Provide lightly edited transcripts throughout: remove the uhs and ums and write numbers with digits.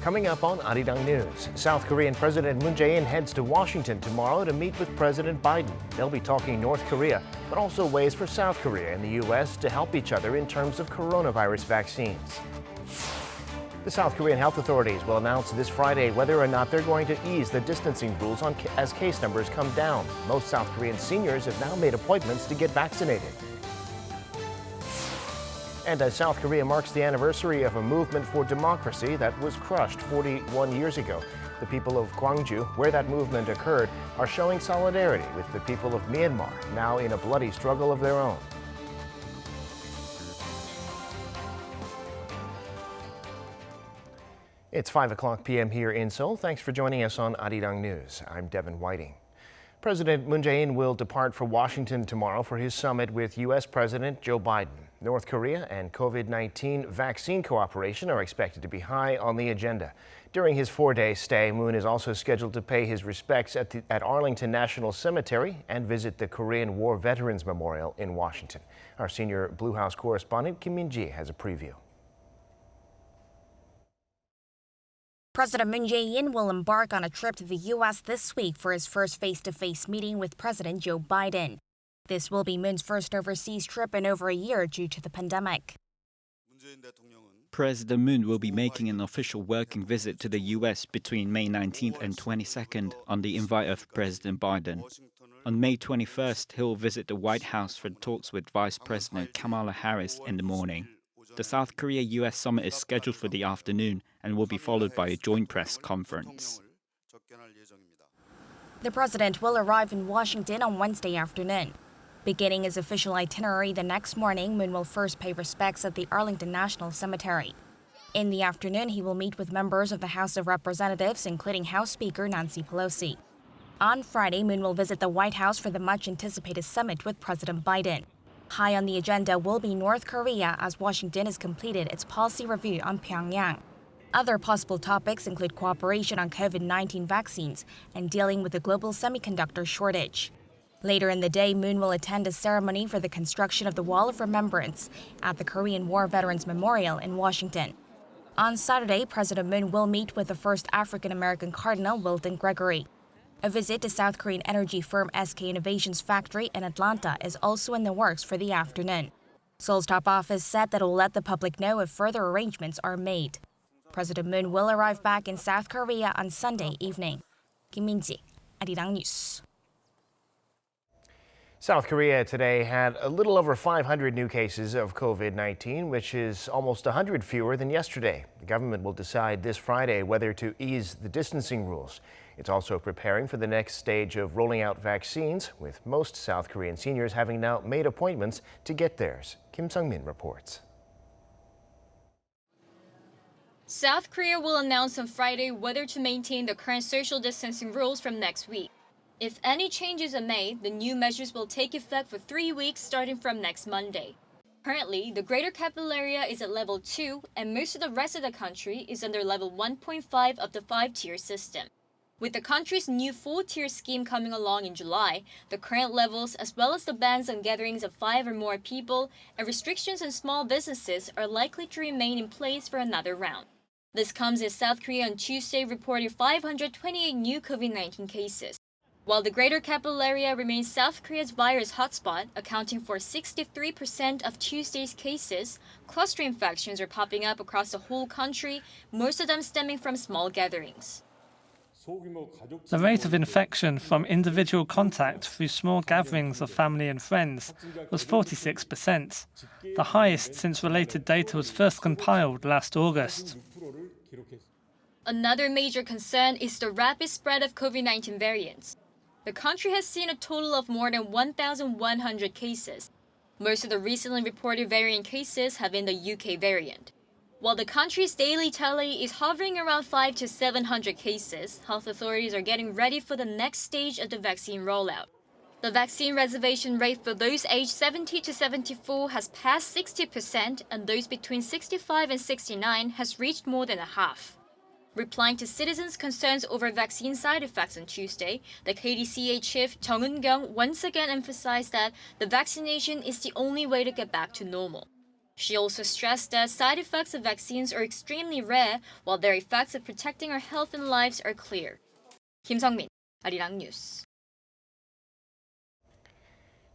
Coming up on Arirang News, South Korean President Moon Jae-in heads to Washington tomorrow to meet with President Biden. They'll be talking North Korea, but also ways for South Korea and the U.S. to help each other in terms of coronavirus vaccines. The South Korean health authorities will announce this Friday whether or not they're going to ease the distancing rules as case numbers come down. Most South Korean seniors have now made appointments to get vaccinated. And as South Korea marks the anniversary of a movement for democracy that was crushed 41 years ago, the people of Gwangju, where that movement occurred, are showing solidarity with the people of Myanmar, now in a bloody struggle of their own. It's 5 p.m. here in Seoul. Thanks for joining us on Arirang News. I'm Devin Whiting. President Moon Jae-in will depart for Washington tomorrow for his summit with U.S. President Joe Biden. North Korea and COVID-19 vaccine cooperation are expected to be high on the agenda. During his 4-day stay, Moon is also scheduled to pay his respects at Arlington National Cemetery and visit the Korean War Veterans Memorial in Washington. Our senior Blue House correspondent Kim Min-ji has a preview. President Moon Jae-in will embark on a trip to the U.S. this week for his first face-to-face meeting with President Joe Biden. This will be Moon's first overseas trip in over a year due to the pandemic. President Moon will be making an official working visit to the U.S. between May 19th and 22nd on the invite of President Biden. On May 21st, he'll visit the White House for talks with Vice President Kamala Harris in the morning. The South Korea-U.S. summit is scheduled for the afternoon and will be followed by a joint press conference. The president will arrive in Washington on Wednesday afternoon. Beginning his official itinerary the next morning, Moon will first pay respects at the Arlington National Cemetery. In the afternoon, he will meet with members of the House of Representatives, including House Speaker Nancy Pelosi. On Friday, Moon will visit the White House for the much-anticipated summit with President Biden. High on the agenda will be North Korea, as Washington has completed its policy review on Pyongyang. Other possible topics include cooperation on COVID-19 vaccines and dealing with the global semiconductor shortage. Later in the day, Moon will attend a ceremony for the construction of the Wall of Remembrance at the Korean War Veterans Memorial in Washington. On Saturday, President Moon will meet with the first African-American Cardinal, Wilton Gregory. A visit to South Korean energy firm SK Innovation's factory in Atlanta is also in the works for the afternoon. Seoul's top office said that it will let the public know if further arrangements are made. President Moon will arrive back in South Korea on Sunday evening. Kim Min-ji, Arirang News. South Korea today had a little over 500 new cases of COVID-19, which is almost 100 fewer than yesterday. The government will decide this Friday whether to ease the distancing rules. It's also preparing for the next stage of rolling out vaccines, with most South Korean seniors having now made appointments to get theirs. Kim Sung-min reports. South Korea will announce on Friday whether to maintain the current social distancing rules from next week. If any changes are made, the new measures will take effect for 3 weeks starting from next Monday. Currently, the greater capital area is at level 2 and most of the rest of the country is under level 1.5 of the 5-tier system. With the country's new 4-tier scheme coming along in July, the current levels as well as the bans on gatherings of 5 or more people and restrictions on small businesses are likely to remain in place for another round. This comes as South Korea on Tuesday reported 528 new COVID-19 cases. While the greater capital area remains South Korea's virus hotspot, accounting for 63% of Tuesday's cases, cluster infections are popping up across the whole country, most of them stemming from small gatherings. The rate of infection from individual contact through small gatherings of family and friends was 46%, the highest since related data was first compiled last August. Another major concern is the rapid spread of COVID-19 variants. The country has seen a total of more than 1,100 cases. Most of the recently reported variant cases have been the UK variant. While the country's daily tally is hovering around 500 to 700 cases, health authorities are getting ready for the next stage of the vaccine rollout. The vaccine reservation rate for those aged 70 to 74 has passed 60%, and those between 65 and 69 has reached more than a half. Replying to citizens' concerns over vaccine side effects on Tuesday, the KDCA chief Jung Eun-kyung once again emphasized that the vaccination is the only way to get back to normal. She also stressed that side effects of vaccines are extremely rare, while their effects of protecting our health and lives are clear. Kim Sung-min, Arirang News.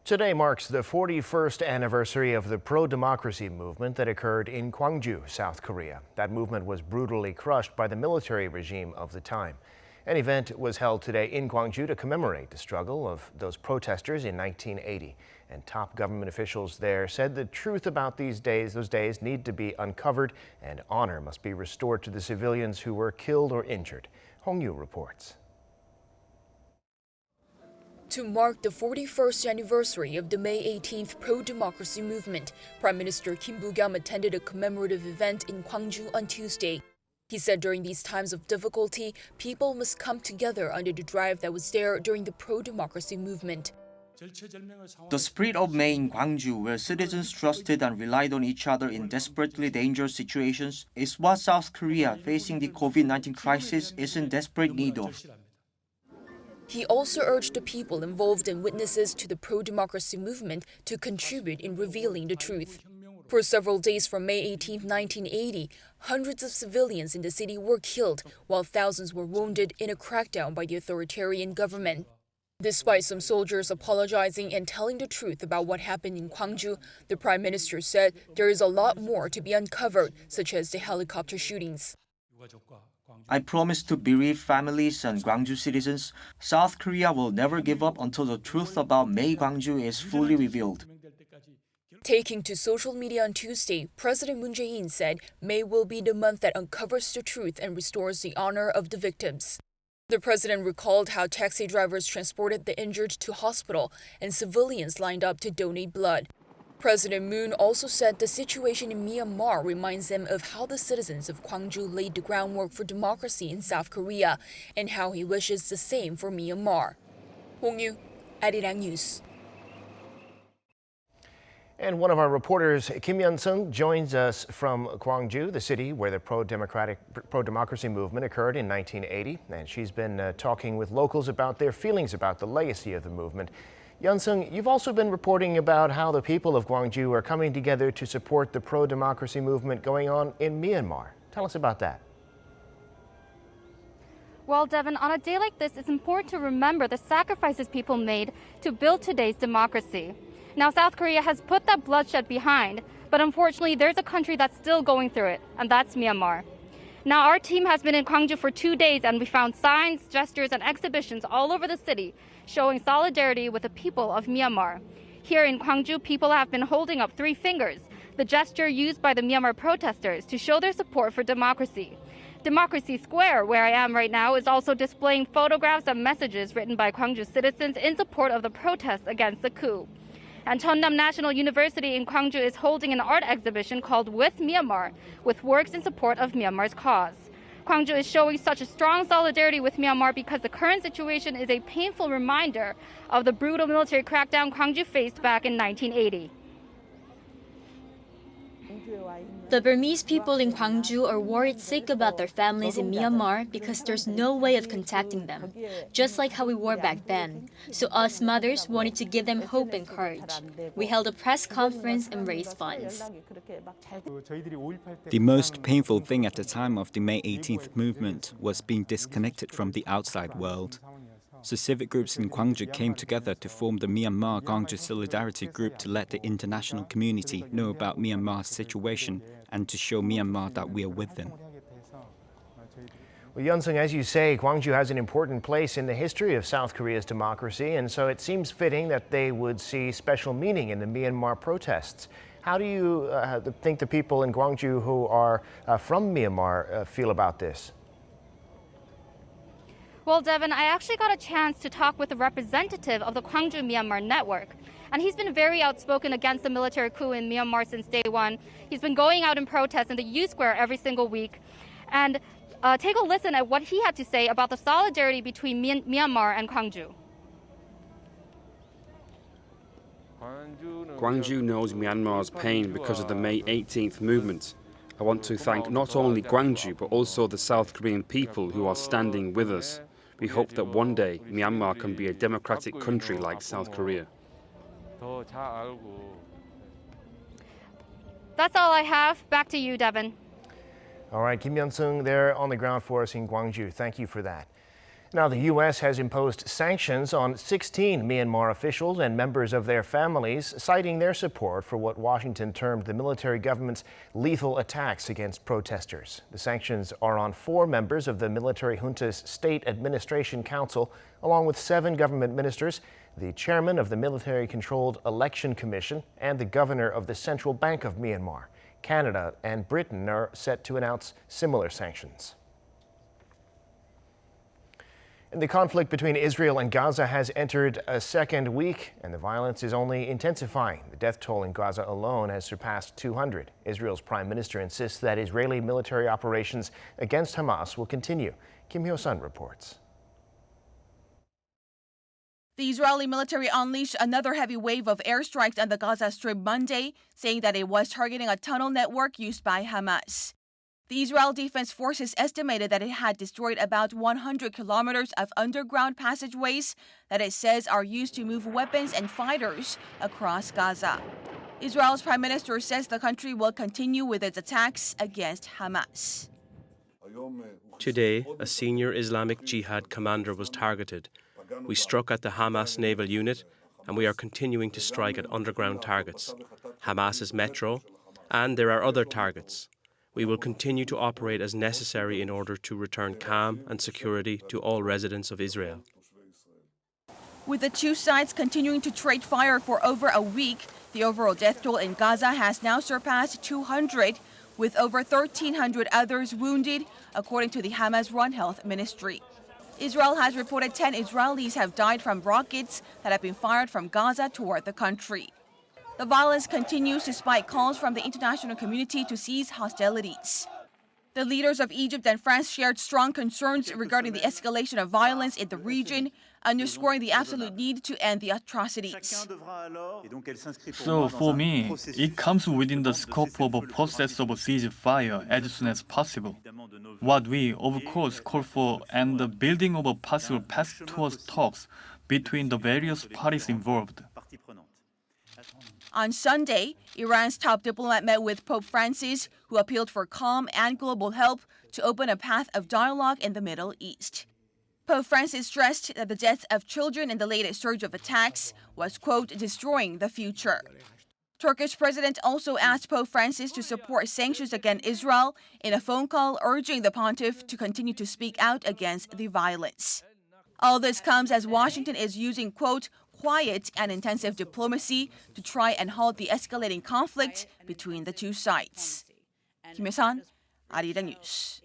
Today marks the 41st anniversary of the pro-democracy movement that occurred in Gwangju, South Korea. That movement was brutally crushed by the military regime of the time. An event was held today in Gwangju to commemorate the struggle of those protesters in 1980. And top government officials there said the truth about those days need to be uncovered and honor must be restored to the civilians who were killed or injured. Hong Yu reports. To mark the 41st anniversary of the May 18th pro-democracy movement, Prime Minister Kim Boo-kyum attended a commemorative event in Gwangju on Tuesday. He said during these times of difficulty, people must come together under the drive that was there during the pro-democracy movement. The spirit of May in Gwangju, where citizens trusted and relied on each other in desperately dangerous situations, is what South Korea, facing the COVID-19 crisis, is in desperate need of. He also urged the people involved and witnesses to the pro-democracy movement to contribute in revealing the truth. For several days from May 18, 1980, hundreds of civilians in the city were killed, while thousands were wounded in a crackdown by the authoritarian government. Despite some soldiers apologizing and telling the truth about what happened in Gwangju, the Prime Minister said there is a lot more to be uncovered, such as the helicopter shootings. I promise to bereaved families and Gwangju citizens, South Korea will never give up until the truth about May Gwangju is fully revealed. Taking to social media on Tuesday, President Moon Jae-in said May will be the month that uncovers the truth and restores the honor of the victims. The president recalled how taxi drivers transported the injured to hospital and civilians lined up to donate blood. President Moon also said the situation in Myanmar reminds him of how the citizens of Gwangju laid the groundwork for democracy in South Korea and how he wishes the same for Myanmar. Hong Yu, Arirang News. And one of our reporters, Kim Yeonsung, joins us from Gwangju, the city where the pro-democracy movement occurred in 1980. And she's been talking with locals about their feelings about the legacy of the movement. Yeonsung, you've also been reporting about how the people of Gwangju are coming together to support the pro-democracy movement going on in Myanmar. Tell us about that. Well, Devin, on a day like this, it's important to remember the sacrifices people made to build today's democracy. Now, South Korea has put that bloodshed behind, but unfortunately, there's a country that's still going through it, and that's Myanmar. Now, our team has been in Gwangju for 2 days, and we found signs, gestures, and exhibitions all over the city showing solidarity with the people of Myanmar. Here in Gwangju, people have been holding up 3 fingers, the gesture used by the Myanmar protesters to show their support for democracy. Democracy Square, where I am right now, is also displaying photographs and messages written by Gwangju citizens in support of the protests against the coup. And Cheonnam National University in Gwangju is holding an art exhibition called With Myanmar, with works in support of Myanmar's cause. Gwangju is showing such a strong solidarity with Myanmar because the current situation is a painful reminder of the brutal military crackdown Gwangju faced back in 1980. The Burmese people in Gwangju are worried sick about their families in Myanmar because there's no way of contacting them, just like how we were back then. So us mothers wanted to give them hope and courage. We held a press conference and raised funds. The most painful thing at the time of the May 18th movement was being disconnected from the outside world. So civic groups in Gwangju came together to form the Myanmar Gwangju Solidarity Group to let the international community know about Myanmar's situation and to show Myanmar that we are with them. Well, Yeonsung, as you say, Gwangju has an important place in the history of South Korea's democracy, and so it seems fitting that they would see special meaning in the Myanmar protests. How do you think the people in Gwangju who are from Myanmar feel about this? Well, Devin, I actually got a chance to talk with a representative of the Gwangju Myanmar network. And he's been very outspoken against the military coup in Myanmar since day one. He's been going out in protest in the U Square every single week. And take a listen at what he had to say about the solidarity between Myanmar and Gwangju. Gwangju knows Myanmar's pain because of the May 18th movement. I want to thank not only Gwangju, but also the South Korean people who are standing with us. We hope that one day Myanmar can be a democratic country like South Korea. That's all I have. Back to you, Devin. All right, Kim Yeonsung there on the ground for us in Gwangju. Thank you for that. Now, the U.S. has imposed sanctions on 16 Myanmar officials and members of their families, citing their support for what Washington termed the military government's lethal attacks against protesters. The sanctions are on 4 members of the military junta's State Administration Council, along with 7 government ministers, the chairman of the military-controlled Election Commission, and the governor of the Central Bank of Myanmar. Canada and Britain are set to announce similar sanctions. And the conflict between Israel and Gaza has entered a second week, and the violence is only intensifying. The death toll in Gaza alone has surpassed 200. Israel's prime minister insists that Israeli military operations against Hamas will continue. Kim Hyo-sun reports. The Israeli military unleashed another heavy wave of airstrikes on the Gaza Strip Monday, saying that it was targeting a tunnel network used by Hamas. The Israel Defense Forces estimated that it had destroyed about 100 kilometers of underground passageways that it says are used to move weapons and fighters across Gaza. Israel's prime minister says the country will continue with its attacks against Hamas. Today, a senior Islamic Jihad commander was targeted. We struck at the Hamas naval unit, and we are continuing to strike at underground targets, Hamas's metro, and there are other targets. We will continue to operate as necessary in order to return calm and security to all residents of Israel. With the two sides continuing to trade fire for over a week, the overall death toll in Gaza has now surpassed 200, with over 1,300 others wounded, according to the Hamas-run health ministry. Israel has reported 10 Israelis have died from rockets that have been fired from Gaza toward the country. The violence continues despite calls from the international community to cease hostilities. The leaders of Egypt and France shared strong concerns regarding the escalation of violence in the region, underscoring the absolute need to end the atrocities. So for me, it comes within the scope of a process of a ceasefire as soon as possible. What we, of course, call for and the building of a possible path towards talks between the various parties involved. On Sunday, Iran's top diplomat met with Pope Francis, who appealed for calm and global help to open a path of dialogue in the Middle East. Pope Francis stressed that the deaths of children in the latest surge of attacks was, quote, destroying the future. Turkish president also asked Pope Francis to support sanctions against Israel in a phone call urging the pontiff to continue to speak out against the violence. All this comes as Washington is using, quote, quiet and intensive diplomacy to try and halt the escalating conflict between the two sides. Kim Hyo-sun, Arirang News.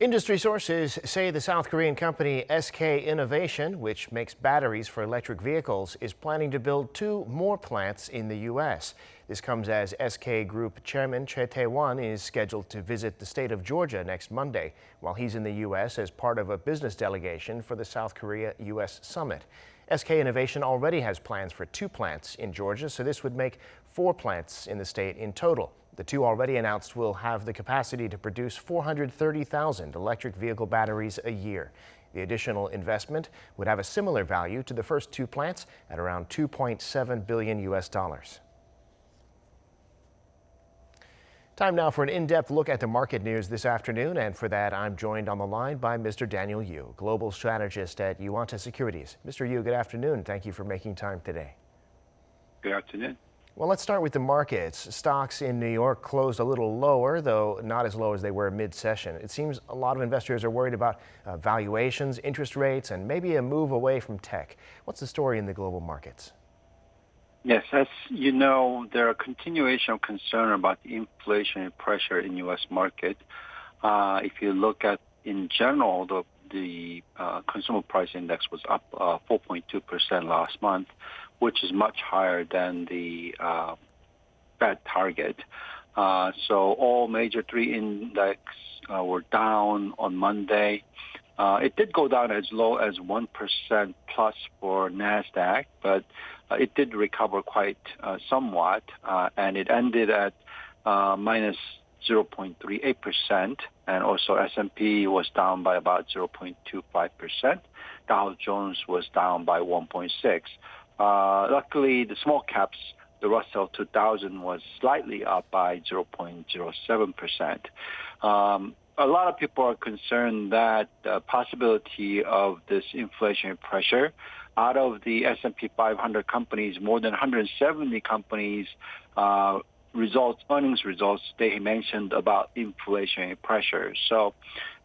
Industry sources say the South Korean company SK Innovation, which makes batteries for electric vehicles, is planning to build 2 more plants in the U.S. This comes as SK Group Chairman Choi Tae-won is scheduled to visit the state of Georgia next Monday, while he's in the U.S. as part of a business delegation for the South Korea-U.S. summit. SK Innovation already has plans for 2 plants in Georgia, so this would make 4 plants in the state in total. The 2 already announced will have the capacity to produce 430,000 electric vehicle batteries a year. The additional investment would have a similar value to the first 2 plants at around $2.7 billion US. Time now for an in-depth look at the market news this afternoon, and for that I'm joined on the line by Mr. Daniel Yu, global strategist at Yuanta Securities. Mr. Yu, good afternoon. Thank you for making time today. Good afternoon. Well, let's start with the markets. Stocks in New York closed a little lower, though not as low as they were mid-session. It seems a lot of investors are worried about valuations, interest rates, and maybe a move away from tech. What's the story in the global markets? Yes, as you know, there are continuation of concern about the inflationary pressure in U.S. market. If you look at, in general, the consumer price index was up 4.2% last month, which is much higher than the Fed target. So all major 3 index were down on Monday. It did go down as low as 1% plus for NASDAQ, but it did recover quite somewhat, and it ended at minus 0.38%, and also S&P was down by about 0.25%. Dow Jones was down by 1.6%. Luckily, the small caps, the Russell 2000 was slightly up by 0.07%. A lot of people are concerned that the possibility of this inflationary pressure out of the S&P 500 companies, more than 170 companies earnings results, they mentioned about inflationary pressure. So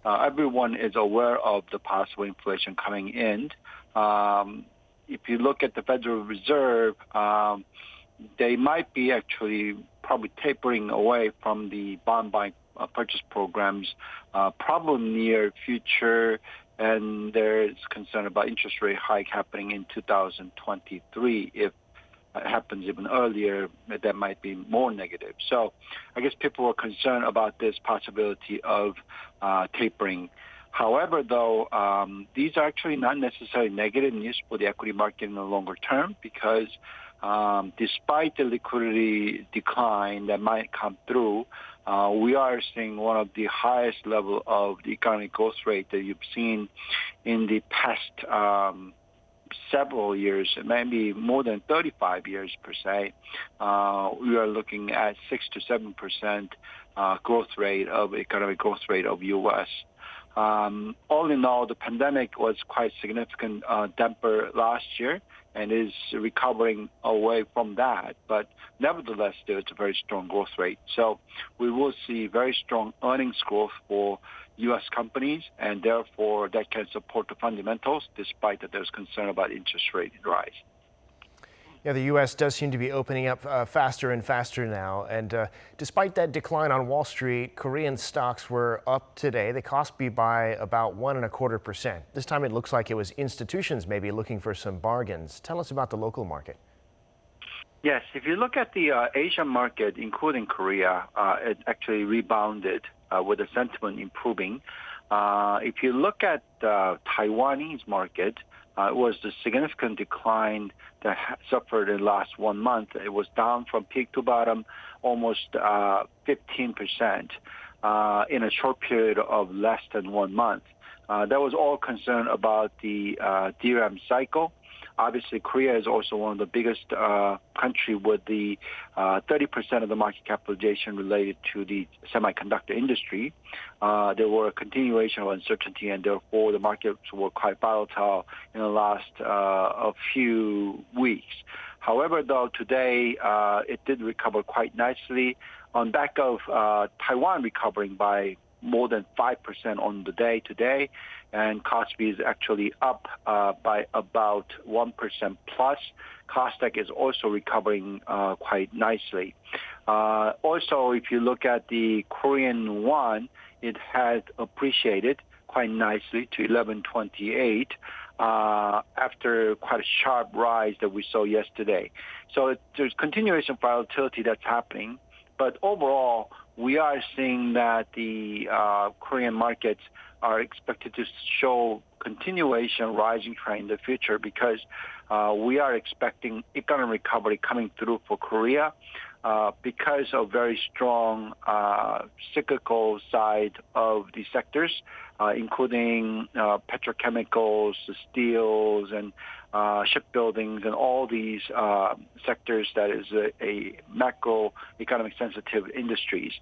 everyone is aware of the possible inflation coming in. If you look at the Federal Reserve, they might be actually probably tapering away from the bond buying purchase programs probably near future, and there's concern about interest rate hike happening in 2023. If it happens even earlier, that might be more negative. So I guess people are concerned about this possibility of tapering. However, though, these are actually not necessarily negative news for the equity market in the longer term, because despite the liquidity decline that might come through, we are seeing one of the highest level of the economic growth rate that you've seen in the past several years, maybe more than 35 years per se. We are looking at 6 to 7% economic growth rate of U.S. All in all, the pandemic was quite significant damper last year and is recovering away from that. But nevertheless, still it's a very strong growth rate. So we will see very strong earnings growth for U.S. companies, and therefore that can support the fundamentals despite that there's concern about interest rate rise. Yeah, the U.S. does seem to be opening up faster and faster now. And despite that decline on Wall Street, Korean stocks were up today. They cost me by about 1.25%. This time it looks like it was institutions maybe looking for some bargains. Tell us about the local market. Yes, if you look at the Asian market, including Korea, it actually rebounded with the sentiment improving. If you look at the Taiwanese market, it was the significant decline that suffered in the last 1 month. It was down from peak to bottom almost 15% in a short period of less than 1 month. That was all concerned about the DRAM cycle. Obviously, Korea is also one of the biggest country with the 30% of the market capitalization related to the semiconductor industry. There were a continuation of uncertainty, and therefore the markets were quite volatile in the last a few weeks. However, though, today it did recover quite nicely on back of Taiwan recovering by more than 5% on the day today, and Kospi is actually up by about 1% plus. Kosdaq is also recovering quite nicely. Also, if you look at the Korean won, it has appreciated quite nicely to 11.28 after quite a sharp rise that we saw yesterday. So there's continuation of volatility that's happening, but overall, we are seeing that the Korean markets are expected to show continuation rising trend in the future, because we are expecting economic recovery coming through for Korea because of very strong cyclical side of the sectors, including petrochemicals, steels, and shipbuildings, and all these sectors that is a macroeconomic sensitive industries.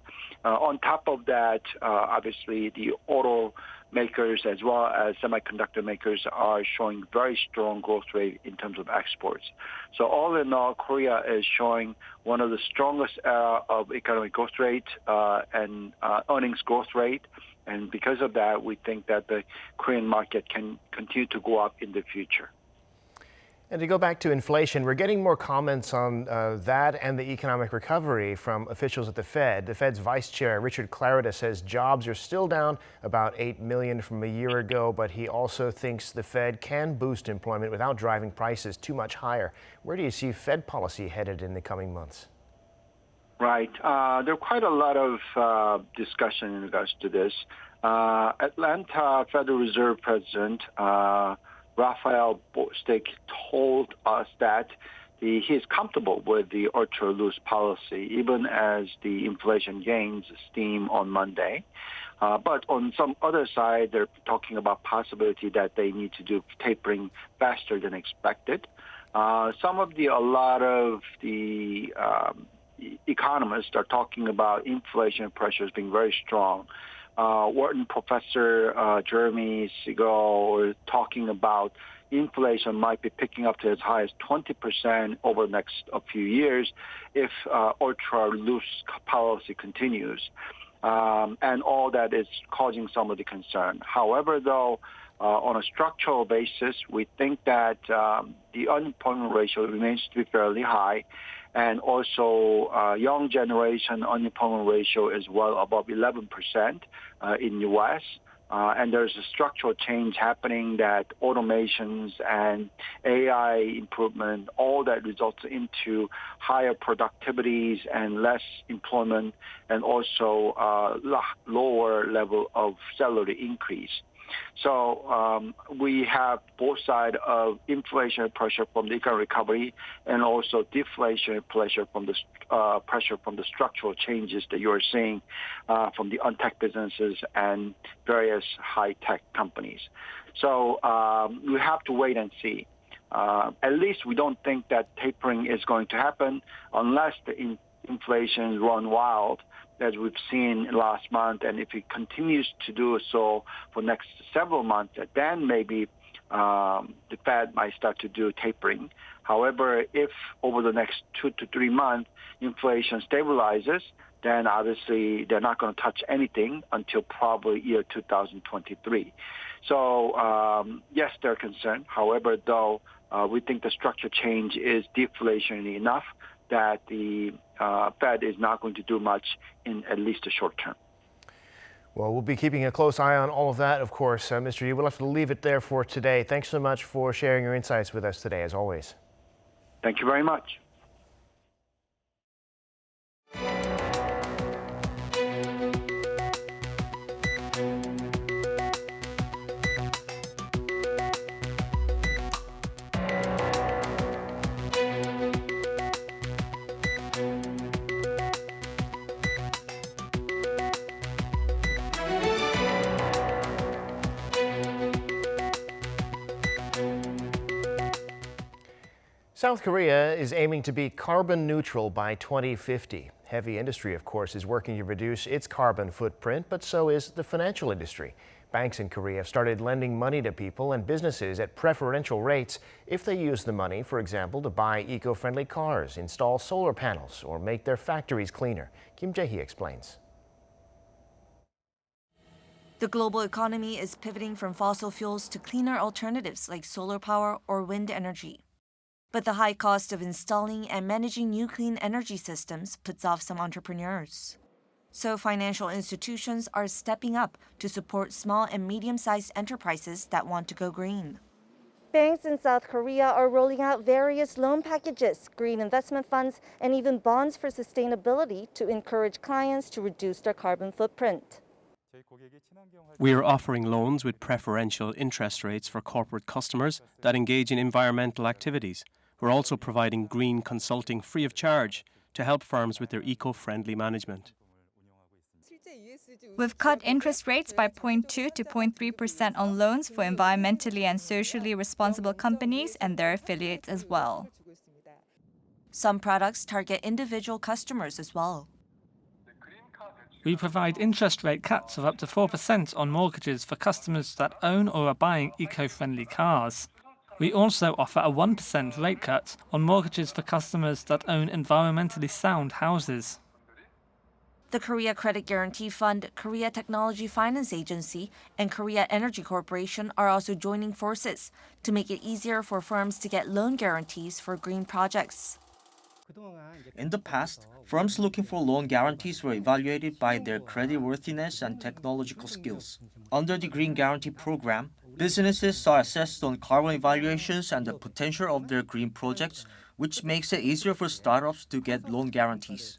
On top of that, obviously the auto makers as well as semiconductor makers are showing very strong growth rate in terms of exports. So all in all, Korea is showing one of the strongest era of economic growth rate and earnings growth rate. And because of that, we think that the Korean market can continue to go up in the future. And to go back to inflation, we're getting more comments on that and the economic recovery from officials at the Fed. The Fed's Vice Chair, Richard Clarida, says jobs are still down about 8 million from a year ago, but he also thinks the Fed can boost employment without driving prices too much higher. Where do you see Fed policy headed in the coming months? Right. There are quite a lot of discussion in regards to this. Atlanta Federal Reserve President Raphael Bostic told us that he's comfortable with the ultra loose policy, even as the inflation gains steam on Monday. But on some other side, they're talking about possibility that they need to do tapering faster than expected. A lot of the economists are talking about inflation pressures being very strong. Wharton professor Jeremy Siegel is talking about inflation might be picking up to as high as 20% over the next few years if ultra loose policy continues. And all that is causing some of the concern. However, though, on a structural basis, we think that the unemployment ratio remains to be fairly high. And also, young generation unemployment ratio is well above 11% in U.S. And there's a structural change happening that automations and AI improvement, all that results into higher productivities and less employment and also lower level of salary increase. So we have both sides of inflation pressure from the economic recovery and also deflation pressure from the structural changes that you are seeing from the untech businesses and various high-tech companies. So we have to wait and see. At least we don't think that tapering is going to happen unless the inflation run wild, as we've seen last month, and if it continues to do so for next several months, then maybe the Fed might start to do tapering. However, if over the next 2 to 3 months inflation stabilizes, then obviously they're not going to touch anything until probably year 2023. So yes, they're concerned. However, though, we think the structure change is deflationary enough that the Fed is not going to do much in at least the short term. Well, we'll be keeping a close eye on all of that, of course. Mr. Yu, we'll have to leave it there for today. Thanks so much for sharing your insights with us today, as always. Thank you very much. South Korea is aiming to be carbon neutral by 2050. Heavy industry, of course, is working to reduce its carbon footprint, but so is the financial industry. Banks in Korea have started lending money to people and businesses at preferential rates if they use the money, for example, to buy eco-friendly cars, install solar panels, or make their factories cleaner. Kim Jae-hee explains. The global economy is pivoting from fossil fuels to cleaner alternatives like solar power or wind energy. But the high cost of installing and managing new clean energy systems puts off some entrepreneurs. So financial institutions are stepping up to support small and medium-sized enterprises that want to go green. Banks in South Korea are rolling out various loan packages, green investment funds, and even bonds for sustainability to encourage clients to reduce their carbon footprint. We are offering loans with preferential interest rates for corporate customers that engage in environmental activities. We're also providing green consulting free of charge to help firms with their eco-friendly management. We've cut interest rates by 0.2 to 0.3% on loans for environmentally and socially responsible companies and their affiliates as well. Some products target individual customers as well. We provide interest rate cuts of up to 4% on mortgages for customers that own or are buying eco-friendly cars. We also offer a 1% rate cut on mortgages for customers that own environmentally sound houses. The Korea Credit Guarantee Fund, Korea Technology Finance Agency, and Korea Energy Corporation are also joining forces to make it easier for firms to get loan guarantees for green projects. In the past, firms looking for loan guarantees were evaluated by their creditworthiness and technological skills. Under the Green Guarantee Program, businesses are assessed on carbon evaluations and the potential of their green projects, which makes it easier for startups to get loan guarantees.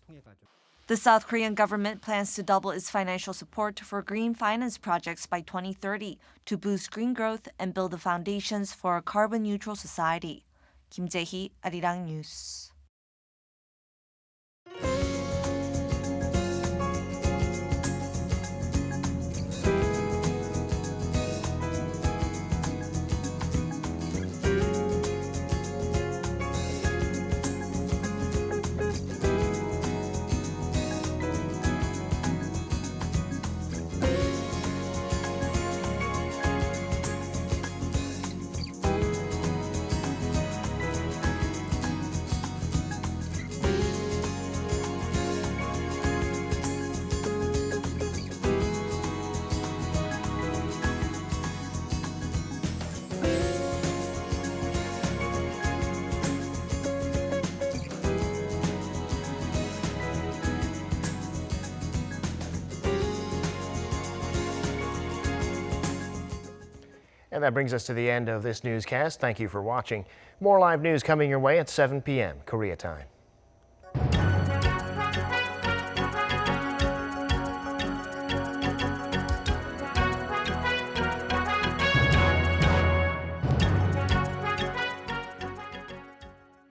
The South Korean government plans to double its financial support for green finance projects by 2030 to boost green growth and build the foundations for a carbon-neutral society. 김재희, Arirang News. And that brings us to the end of this newscast. Thank you for watching. More live news coming your way at 7 p.m. Korea time.